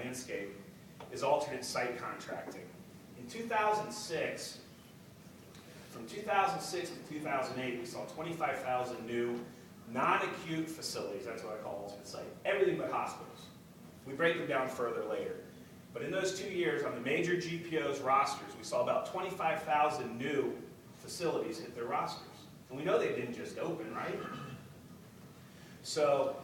landscape is alternate site contracting. In 2006, from 2006 to 2008, we saw 25,000 new non-acute facilities. That's what I call alternate site. Everything but hospitals. We break them down further later. But in those 2 years, on the major GPOs rosters, we saw about 25,000 new facilities hit their rosters. And we know they didn't just open, right? So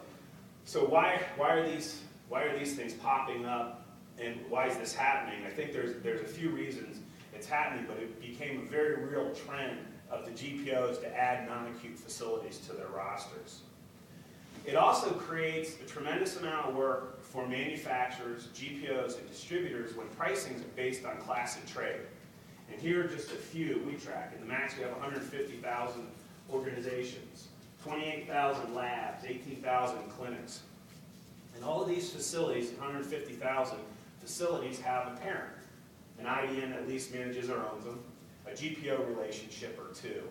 why are these things popping up, and why is this happening? I think there's a few reasons it's happening, but it became a very real trend of the GPOs to add non-acute facilities to their rosters. It also creates a tremendous amount of work for manufacturers, GPOs, and distributors when pricing is based on class of trade. And here are just a few we track. In the MAX, we have 150,000 organizations, 28,000 labs, 18,000 clinics. And all of these facilities, 150,000 facilities, have a parent. An IDN that at least manages or owns them, a GPO relationship or two.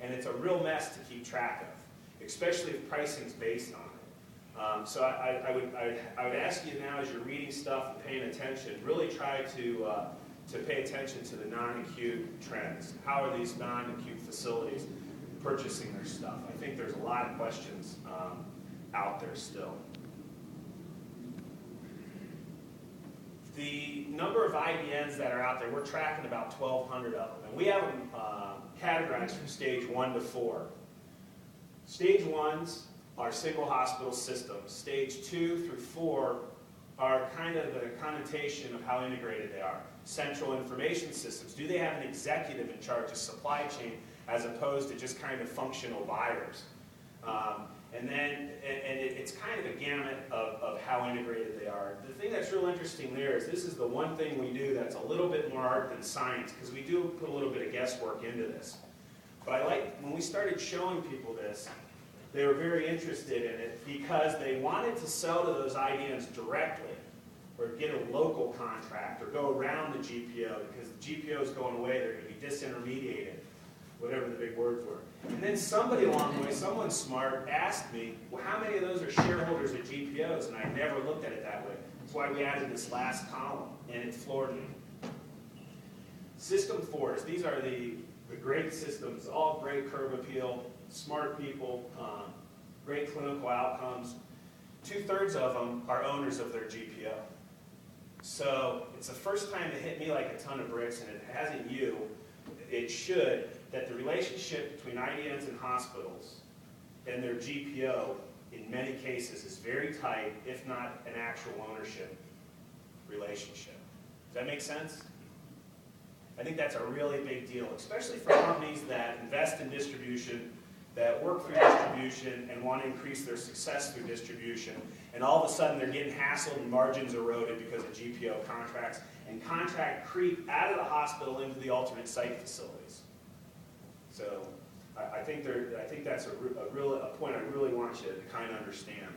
And it's a real mess to keep track of, especially if pricing is based on it. So I would ask you now, as you're reading stuff and paying attention, really try to pay attention to the non-acute trends. How are these non-acute facilities purchasing their stuff? I think there's a lot of questions out there still. The number of IDNs that are out there, we're tracking about 1,200 of them. And we have them categorized from stage 1 to 4. Stage 1s are single hospital systems. Stage 2 through 4 are kind of the connotation of how integrated they are. Central information systems. Do they have an executive in charge of supply chain as opposed to just kind of functional buyers? It's kind of a gamut of how integrated they are. The thing that's real interesting there is this is the one thing we do that's a little bit more art than science, because we do put a little bit of guesswork into this. But I like, when we started showing people this, they were very interested in it because they wanted to sell to those IDNs directly, or get a local contract, or go around the GPO, because the GPO is going away, they're going to be disintermediated, whatever the big words were. And then somebody along the way, someone smart, asked me, well, how many of those are shareholders at GPOs? And I never looked at it that way. That's why we added this last column, and it floored me. System 4s, these are the great systems, all great curb appeal, smart people, great clinical outcomes. 2/3 of them are owners of their GPO. So it's the first time it hit me like a ton of bricks, and it hasn't you. It should, that the relationship between IDNs and hospitals and their GPO, in many cases, is very tight, if not an actual ownership relationship. Does that make sense? I think that's a really big deal, especially for companies that invest in distribution, that work through distribution and want to increase their success through distribution, and all of a sudden they're getting hassled and margins eroded because of GPO contracts, and contract creep out of the hospital into the alternate site facilities. So I think that's a point I really want you to kind of understand.